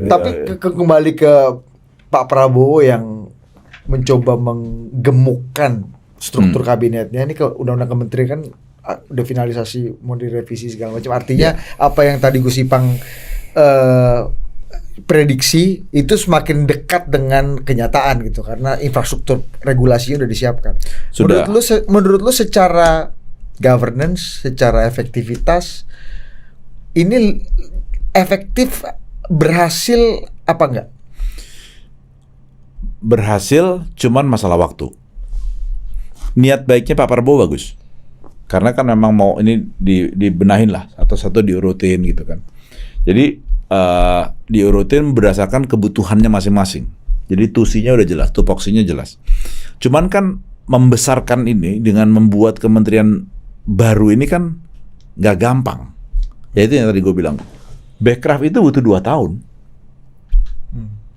Tapi kembali ke Pak Prabowo yang mencoba menggemukkan struktur kabinetnya. Ini ke undang-undang kementerian kan udah finalisasi, mau direvisi segala macam. Artinya apa yang tadi Gus Ipang prediksi itu semakin dekat dengan kenyataan gitu, karena infrastruktur regulasinya udah disiapkan. Sudah. Menurut lu secara governance, secara efektivitas ini efektif, berhasil apa enggak? Berhasil, cuman masalah waktu. Niat baiknya Pak Prabowo bagus, karena kan memang mau ini dibenahin lah, satu-satu diurutin gitu kan. Jadi diurutin berdasarkan kebutuhannya masing-masing. Jadi tusinya udah jelas, tupoksinya jelas. Cuman kan membesarkan ini dengan membuat kementerian baru ini kan nggak gampang. Ya itu yang tadi gue bilang, Bekraf itu butuh 2 tahun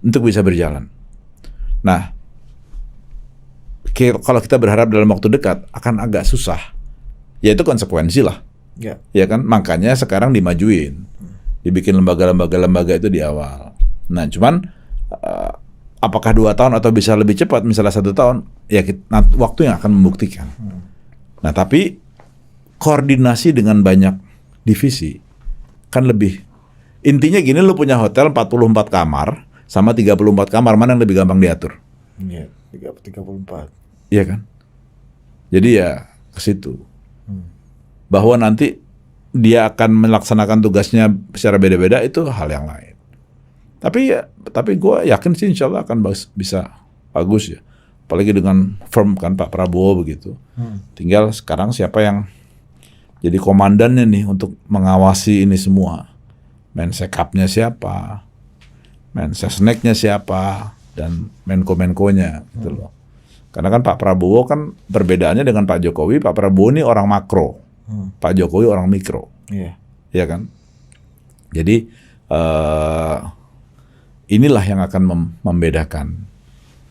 untuk bisa berjalan. Nah, kalau kita berharap dalam waktu dekat akan agak susah. Ya itu konsekuensi lah. Ya kan, makanya sekarang dimajuin. Dibikin lembaga itu di awal. Nah, cuman apakah 2 tahun atau bisa lebih cepat, misalnya 1 tahun, ya waktu yang akan membuktikan. Nah, tapi koordinasi dengan banyak divisi kan lebih. Intinya gini, lu punya hotel 44 kamar sama 34 kamar, mana yang lebih gampang diatur? Iya, 34. Iya kan? Jadi ya ke situ. Bahwa nanti dia akan melaksanakan tugasnya secara beda-beda itu hal yang lain. Tapi gue yakin sih insya Allah akan bisa bagus ya. Apalagi dengan firm kan Pak Prabowo begitu. Tinggal sekarang siapa yang jadi komandannya nih untuk mengawasi ini semua. Mensekapnya siapa, Mensesneknya siapa, dan Menko-Menkonya gitu loh. Karena kan Pak Prabowo kan perbedaannya dengan Pak Jokowi, Pak Prabowo ini orang makro, Pak Jokowi orang mikro. Iya kan? Jadi inilah yang akan membedakan.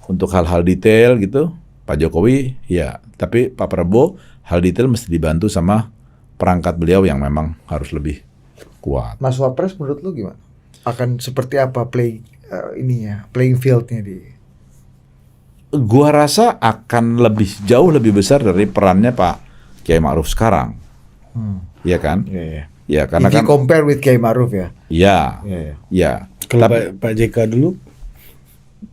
Untuk hal-hal detail gitu, Pak Jokowi ya, tapi Pak Prabowo hal detail mesti dibantu sama perangkat beliau yang memang harus lebih kuat. Mas Wapres menurut lu gimana? Akan seperti apa playing fieldnya di? Gua rasa akan jauh lebih besar dari perannya Pak Kiai Ma'ruf sekarang. Iya kan? Iya. Ya karena If you kan compare with Kiai Ma'ruf ya. Iya. Iya. Kalau Pak JK dulu,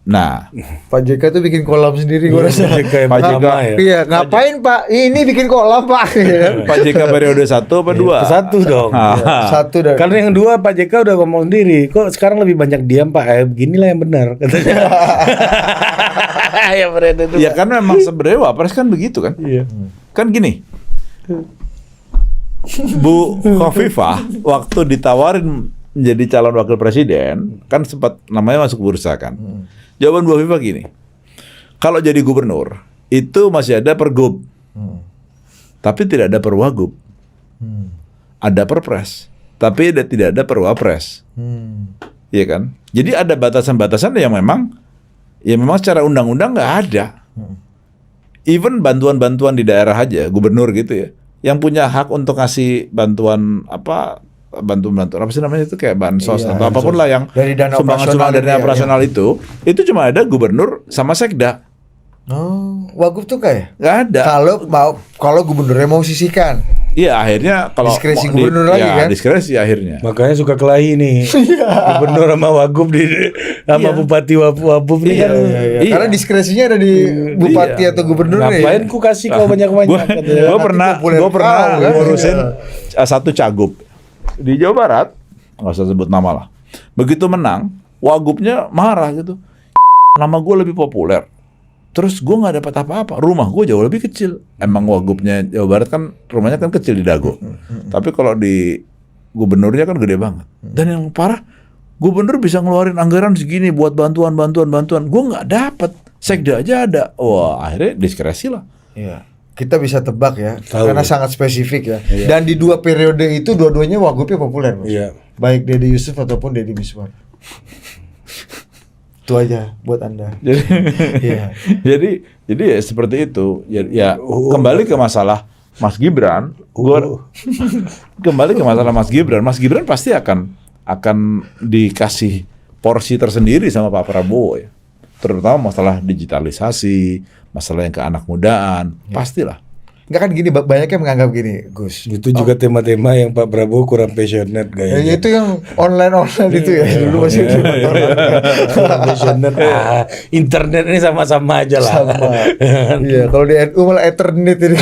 nah, Pak JK tuh bikin kolam sendiri gua rasa. Pak JK ya. Iya, ngapain Pak? Ini bikin kolam Pak. Pak JK periode 1 apa 2? Satu dong. Satu dan Karena yang 2 Pak JK udah ngomong sendiri, kok sekarang lebih banyak diam Pak. Beginilah yang benar katanya. Ya periode itu. Ya kan memang sebenarnya Wapres kan begitu kan? Iya. Kan gini. Bu Khofifah waktu ditawarin menjadi calon wakil presiden kan sempat namanya masuk bursa kan. Jawaban Bu Khofifah gini. Kalau jadi gubernur itu masih ada pergub. Tapi tidak ada perwagub. Ada perpres, tapi tidak ada perwapres. Iya kan? Jadi ada batasan-batasan yang memang secara undang-undang nggak ada. Even bantuan-bantuan di daerah aja, gubernur gitu ya, yang punya hak untuk ngasih bantuan bantuan apa sih namanya itu kayak bansos atau apapun lah yang dari dana sumbangan dari dana operasional itu cuma ada gubernur sama sekda. Oh, wagub tuh kayak? Nggak ada. Kalau gubernurnya mau sisihkan. Iya, akhirnya kalau diskresi gubernur lagi kan? Diskresi akhirnya. Makanya suka kelahi nih. Gubernur sama wagub sama bupati wabub nih kan. Iya. Karena diskresinya ada di bupati atau gubernur. Ngapain ku kasih kau banyak-banyak? Gue pernah ngurusin satu cagup di Jawa Barat, nggak usah sebut nama lah. Begitu menang, wagubnya marah gitu. Nama gue lebih populer. Terus gue nggak dapat apa-apa. Rumah gue jauh lebih kecil. Emang wagubnya Jawa Barat kan rumahnya kan kecil di Dago. Tapi kalau di gubernurnya kan gede banget. Dan yang parah, gubernur bisa ngeluarin anggaran segini buat bantuan. Gue nggak dapat. Sekda aja ada. Wah, akhirnya diskresi lah. Iya. Kita bisa tebak ya, Tahu. karena sangat spesifik ya. Iya. Dan di 2 periode itu dua-duanya wagubnya populer, Mas. Iya. Baik Deddy Yusuf ataupun Deddy Miswar. Itu aja buat Anda. Jadi, Iya. jadi ya seperti itu. Ya kembali ke masalah Mas Gibran. Kembali ke masalah Mas Gibran. Mas Gibran pasti akan dikasih porsi tersendiri sama Pak Prabowo ya. Terutama masalah digitalisasi, masalah yang ke anak mudaan, pastilah. Enggak kan gini, banyak yang menganggap gini, Gus. Itu juga tema-tema yang Pak Prabowo kurang passionate Ya, kayaknya. itu yang online itu ya. Dulu masih Kurang passionate. Internet ini sama-sama aja lah. sama. Iya, kalau di NU malah Ethernet ini.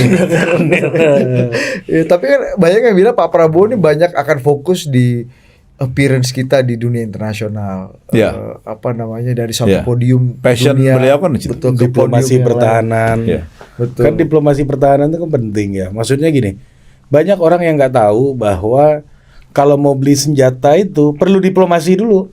Ya, tapi kan banyak yang bilang Pak Prabowo ini banyak akan fokus di appearance kita di dunia internasional. Ya. Apa namanya, dari satu Ya. podium Passion dunia, beliau kan di situ. betul, ke Diplomasi podium yang lain. pertahanan. Iya. Betul. Kan diplomasi pertahanan itu kan penting ya. Maksudnya gini, banyak orang yang nggak tahu bahwa kalau mau beli senjata itu perlu diplomasi dulu.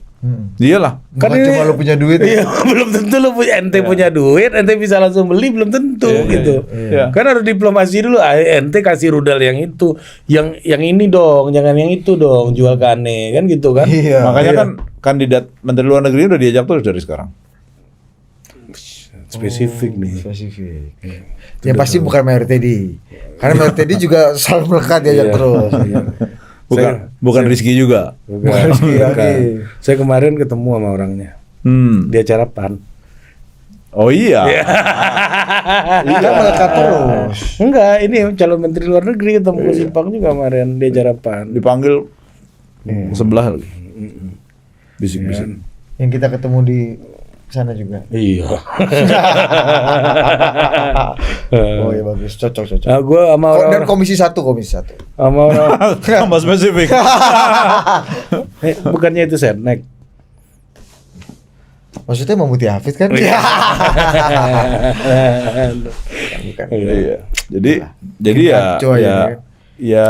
Iyalah. Bukan Kan ini- cuma lu punya duit. Iya, belum tentu lu punya ente punya duit, ente bisa langsung beli belum tentu gitu. iya. Kan harus diplomasi dulu. Ente kasih rudal yang itu, yang ini dong, jangan yang itu dong, jual ke aneh kan gitu kan. Iya. Makanya kan kandidat Menteri Luar Negeri udah diajak terus dari sekarang. Spesifik nih. Spesifik. Yang pasti bukan Mayor Teddy. Karena Mayor Teddy juga selalu melekat diajak Iya. terus. Bukan Rizky juga. Bukan. Iya. Saya kemarin ketemu sama orangnya di acara PAN. Oh iya. Kan melekat terus. Enggak, ini calon menteri luar negeri ketemu Gus Ipang juga kemarin di acara PAN. Dipanggil sebelah lagi. Bisik-bisik. Yang kita ketemu di sana juga. Iya. Oh iya, bagus, cocok. Nah, gue sama Dan orang komisi satu. sama orang Tambah spesifik. bukannya itu Setnek. Maksudnya Mamuti Hafid kan? Iya. Bukan. Iya. Jadi Ngaco aja, ya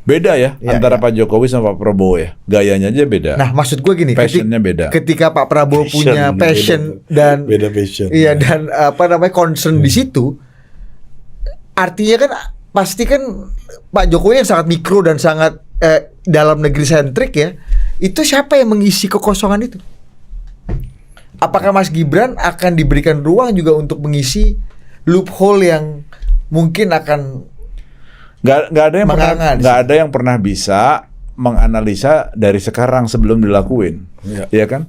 beda ya Iya, antara iya. Pak Jokowi sama Pak Prabowo ya. Gayanya aja beda. Nah, maksud gue gini, Passionnya beda. ketika Pak Prabowo punya passion dan beda passion. iya, dan apa namanya, concern di situ, artinya kan pasti kan Pak Jokowi yang sangat mikro dan sangat dalam negeri sentrik ya. Itu siapa yang mengisi kekosongan itu? Apakah Mas Gibran akan diberikan ruang juga untuk mengisi loophole yang mungkin akan Nggak Mengangan ada yang pernah bisa menganalisa dari sekarang sebelum dilakuin, ya kan?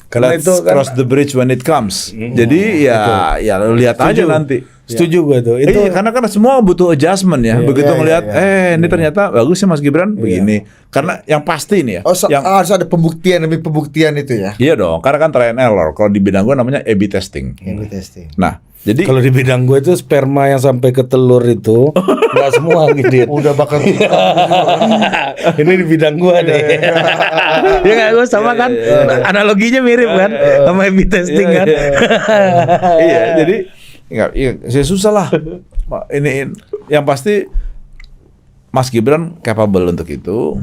Karena Let's itu kan- cross the bridge when it comes. Jadi ya lu lihat aja nanti. Setuju gue tuh. Itu Iya, karena semua butuh adjustment ya. Begitu Iya, ngelihat, iya. ini ternyata bagus ya Mas Gibran begini. Karena yang pasti nih ya, yang harus ada pembuktian demi pembuktian itu ya. iya dong. Karena kan trial and error. Kalau di bidang gue namanya A/B testing. Yang testing. Nah, jadi kalau di bidang gue itu sperma yang sampai ke telur itu nggak semua gitu. Udah bakal Ini di bidang gue deh. Ya nggak gue sama kan. Analoginya mirip kan sama A/B testing kan. iya, jadi saya susah lah. Ini yang pasti Mas Gibran capable untuk itu.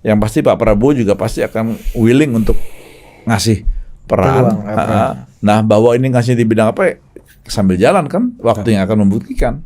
Yang pasti Pak Prabowo juga pasti akan willing untuk ngasih peran. Peluang, Nah, bahwa ini ngasih di bidang apa, sambil jalan kan, waktu yang akan membuktikan.